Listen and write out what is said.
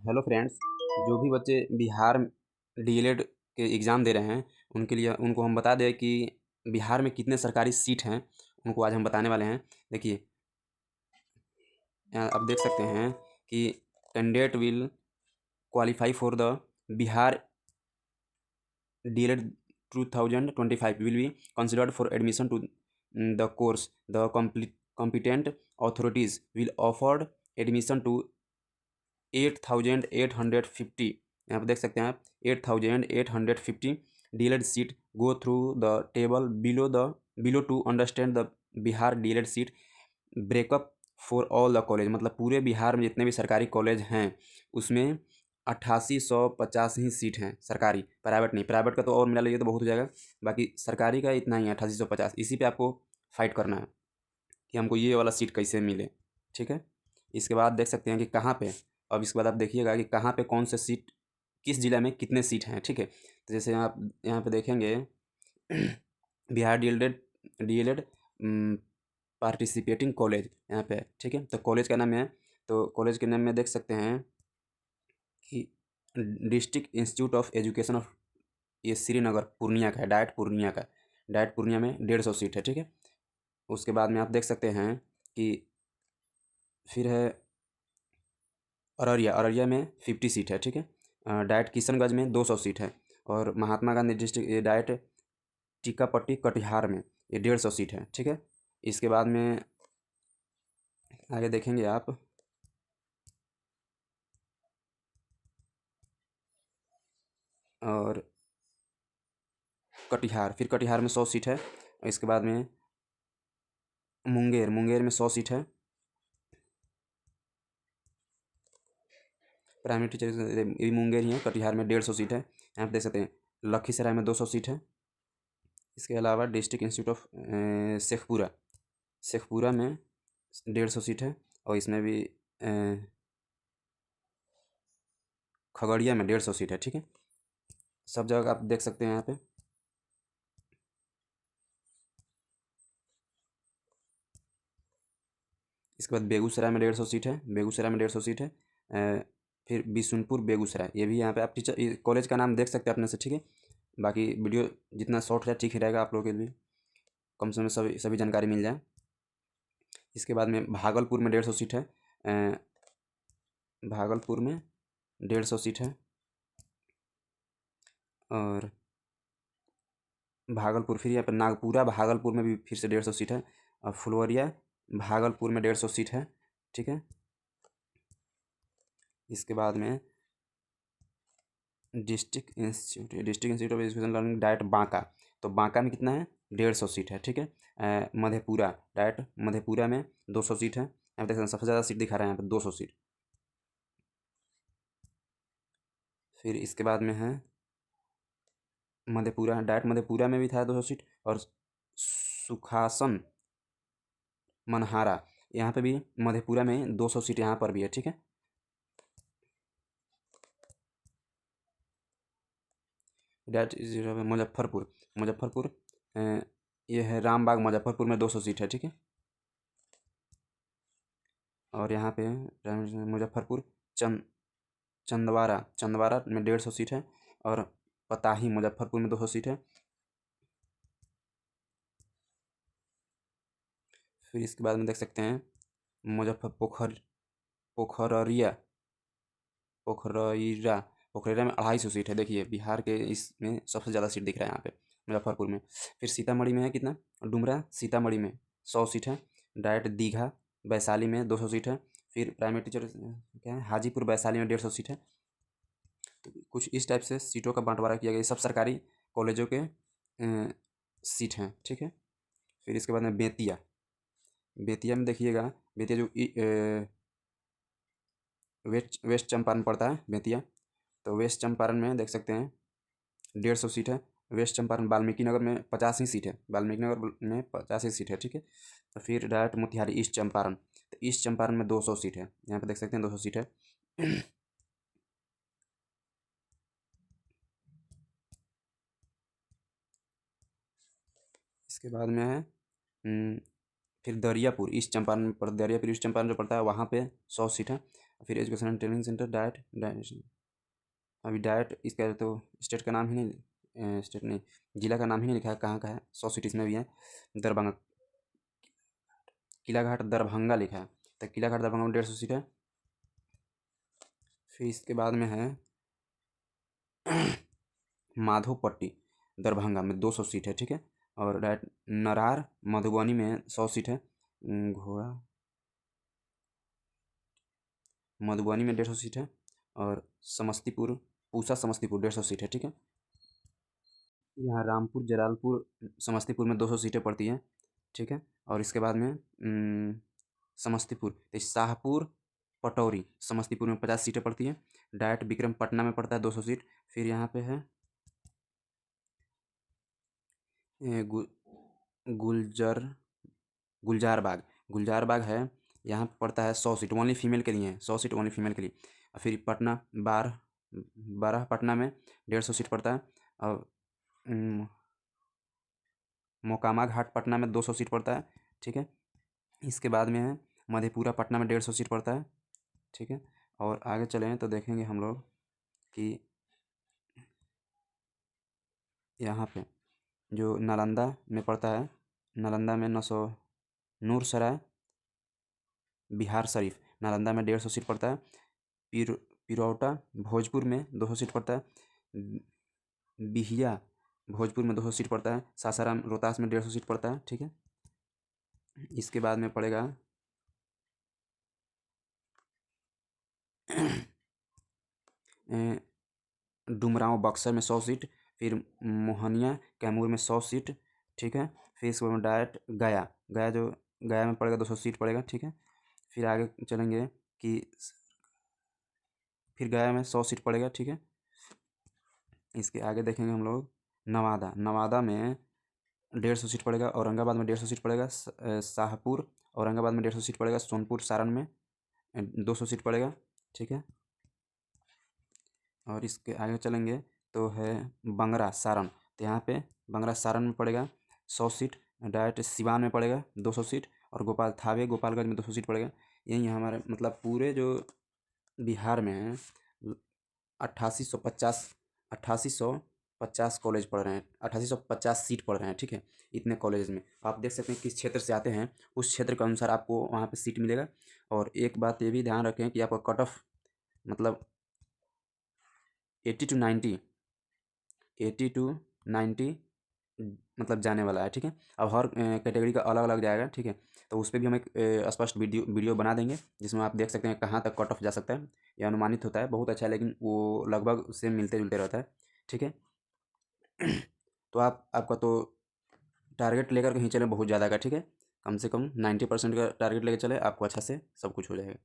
Hello friends. जो भी बच्चे बिहार डीएलएड के एग्ज़ाम दे रहे हैं उनके लिए उनको हम बता दें कि बिहार में कितने सरकारी सीट हैं। उनको आज हम बताने वाले हैं। देखिए, आप देख सकते हैं कि candidate will qualify for the Bihar DElEd 2025 will be considered for admission to the course. The competent authorities will offer admission to 8,850, यहाँ पर देख सकते हैं आप 8,850 DElEd seat. Go through the table below to understand the Bihar DElEd seat breakup for all the college. मतलब पूरे बिहार में जितने भी सरकारी कॉलेज हैं उसमें 8850 ही सीट हैं सरकारी, प्राइवेट नहीं। प्राइवेट का तो और मिला लीजिए तो बहुत हो जाएगा, बाकी सरकारी का इतना ही है 8850। इसी पे आपको फाइट करना है कि हमको ये वाला सीट कैसे मिले, ठीक है। इसके बाद देख सकते हैं कि कहाँ पे, अब इसके बाद आप देखिएगा कि कहाँ पे कौन से सीट, किस जिला में कितने सीट हैं, ठीक है। तो जैसे आप यहाँ पे देखेंगे बिहार डीएलएड पार्टिसिपेटिंग कॉलेज यहाँ पे, ठीक है। तो कॉलेज का नाम है, तो कॉलेज के नाम में देख सकते हैं कि district institute of education of, ये श्रीनगर पूर्णिया का है, डायट पूर्णिया में 150 सीट है, ठीक है। उसके बाद में आप देख सकते हैं कि फिर है अररिया में 50 सीट है, ठीक है। डायट किशनगंज में 200 सीट है, और महात्मा गांधी डिस्ट्रिक्ट ये डायट टीकापट्टी कटिहार में ये 150 सीट है, ठीक है। इसके बाद में आगे देखेंगे आप, और कटिहार में 100 सीट है। इसके बाद में मुंगेर में 100 सीट है। प्राइमरी टीचर ये मुंगेर ही है, कटिहार में 150 सीट है। यहाँ पे देख सकते हैं लखीसराय में 200 सीट है। इसके अलावा डिस्ट्रिक्ट इंस्टीट्यूट ऑफ शेखपुरा में 150 सीट है, और इसमें भी खगड़िया में 150 सीट है, ठीक है। सब जगह आप देख सकते हैं यहाँ पे। इसके बाद बेगूसराय में 150 सीट है, फिर बिशुनपुर बेगूसराय, ये भी यहाँ पे आप टीचर कॉलेज का नाम देख सकते हैं अपने से, ठीक है। बाकी वीडियो जितना शॉर्ट है ठीक ही रहेगा आप लोगों के लिए, कम से कम सभी जानकारी मिल जाए। इसके बाद में भागलपुर में 150 सीट है, भागलपुर में 150 सीट है, और भागलपुर फिर यहाँ पर नागपुरा भागलपुर में भी फिर से 150 सीट है, और फुलवरिया भागलपुर में 150 सीट है, ठीक है। इसके बाद में district institute of education learning diet Banka, तो बांका में कितना है 150 सीट है, ठीक है। मधेपुरा डायट मधेपुरा में 200 सीट है। यहाँ पे सबसे ज़्यादा सीट दिखा रहा है यहाँ पे 200 सीट। फिर इसके बाद में है मधेपुरा डायट मधेपुरा में भी था 200 सीट, और सुखासन मनहारा यहाँ पे भी मधेपुरा में 200 सीट यहाँ पर भी है, ठीक है। डायट मुजफ्फरपुर ये है रामबाग मुजफ्फरपुर में 200 सीट है, ठीक है। और यहाँ पे मुजफ्फरपुर चंदवारा में 150 सीट है, और पताही मुजफ्फरपुर में 200 सीट है। फिर इसके बाद में देख सकते हैं पोखरिया पोखरेरा में 250 सीट है। देखिए बिहार के इसमें सबसे ज़्यादा सीट दिख रहा है यहाँ पे मुजफ्फरपुर में। फिर सीतामढ़ी में है कितना, डुमरा सीतामढ़ी में 100 सीट है। डायट दीघा वैशाली में 200 सीट है। फिर प्राइमरी टीचर क्या है हाजीपुर वैशाली में 150 सीट है। तो कुछ इस टाइप से सीटों का बंटवारा किया गया, सब सरकारी कॉलेजों के सीट हैं, ठीक है। फिर इसके बाद में बेतिया में देखिएगा, बेतिया जो वेस्ट चंपारण पड़ता है बेतिया, तो वेस्ट चंपारण में देख सकते हैं 150 सीट है। वेस्ट चंपारण वाल्मीकि नगर में 50 ही सीट है, वाल्मीकि नगर में 50 ही सीट है, ठीक है। तो फिर डायरेक्ट मोतिहारी ईस्ट चंपारण, तो ईस्ट चंपारण में 200 सीट है, यहाँ पे देख सकते हैं 200 सीट है। इसके बाद में है फिर दरियापुर ईस्ट चंपारण दरियापुर ईस्ट चंपारण जो पड़ता है वहाँ पे 100 सीट है। फिर education and training centre diet diet अभी डाइट इसका तो स्टेट का नाम ही नहीं, स्टेट नहीं, जिला का नाम ही नहीं लिखा है, कहाँ का है। 100 सीट इसमें भी है। दरभंगा, किलाघाट दरभंगा लिखा है, तो किलाघाट दरभंगा में 150 सीट है। फिर इसके बाद में है माधोपट्टी दरभंगा में 200 सीट है, ठीक है। और डाइट नरार मधुबनी में 100 सीट है। घोड़ा मधुबनी में 150 सीट है। और समस्तीपुर पूसा समस्तीपुर 150 सीट है, ठीक है। यहाँ रामपुर जलालपुर समस्तीपुर में 200 सीटें पड़ती हैं, ठीक है। और इसके बाद में समस्तीपुर तो शाहपुर पटौरी समस्तीपुर में 50 सीटें पड़ती हैं। डाइट विक्रम पटना में पड़ता है 200 सीट। फिर यहाँ पे है गुलजर गुलजार बाग, गुलजार बाग है, यहाँ पे पड़ता है 100 सीट, ओनली फीमेल के लिए है, 100 सीट ओनली फीमेल के लिए। और फिर पटना बारह पटना में 150 सीट पड़ता है। और मोकामा घाट पटना में 200 सीट पड़ता है, ठीक है। इसके बाद में है मधेपुरा पटना में 150 सीट पड़ता है, ठीक है। और आगे चलें तो देखेंगे हम लोग कि यहाँ पे जो नालंदा में पड़ता है, नालंदा में 900, नूरसराय बिहार शरीफ नालंदा में 150 सीट पड़ता है। पिरौटा भोजपुर में 200 सीट पड़ता है। बिहिया भोजपुर में 200 सीट पड़ता है। सासाराम रोहतास में 150 सीट पड़ता है, ठीक है। इसके बाद में पड़ेगा डुमरांव बक्सर में 100 सीट। फिर मोहनिया कैमूर में 100 सीट, ठीक है। फिर इसके बाद डायरेक्ट गया, गया में पड़ेगा 200 सीट पड़ेगा, ठीक है। फिर आगे चलेंगे कि फिर गया में 100 सीट पड़ेगा, ठीक है। इसके आगे देखेंगे हम लोग नवादा में 150 सीट पड़ेगा। औरंगाबाद में 150 सीट पड़ेगा। शाहपुर औरंगाबाद में 150 सीट पड़ेगा। सोनपुर सारण में 200 सीट पड़ेगा, ठीक है। और इसके आगे चलेंगे तो है बंगरा सारण, तो यहाँ पे बंगरा सारण में पड़ेगा 100 सीट। डायरेक्ट सिवान में पड़ेगा 200 सीट। और गोपालगंज में 200 सीट पड़ेगा। यही हमारे मतलब पूरे जो बिहार में है 8850 8850 कॉलेज पढ़ रहे हैं, 8850 सीट पढ़ रहे हैं, ठीक है। इतने कॉलेज में आप देख सकते हैं किस क्षेत्र से आते हैं, उस क्षेत्र के अनुसार आपको वहाँ पे सीट मिलेगा। और एक बात ये भी ध्यान रखें कि आपका कट ऑफ मतलब 80 to 90 मतलब जाने वाला है, ठीक है। अब हर कैटेगरी का अलग अलग जाएगा, ठीक है। तो उस पर भी हम एक स्पष्ट वीडियो बना देंगे जिसमें आप देख सकते हैं कहाँ तक कट ऑफ जा सकता है। यह अनुमानित होता है, बहुत अच्छा है, लेकिन वो लगभग उससे मिलते जुलते रहता है, ठीक है। तो आपका तो टारगेट लेकर कहीं चलें बहुत ज़्यादा का, ठीक है। कम से कम 90% का टारगेट लेकर चले, आपको अच्छा से सब कुछ हो जाएगा।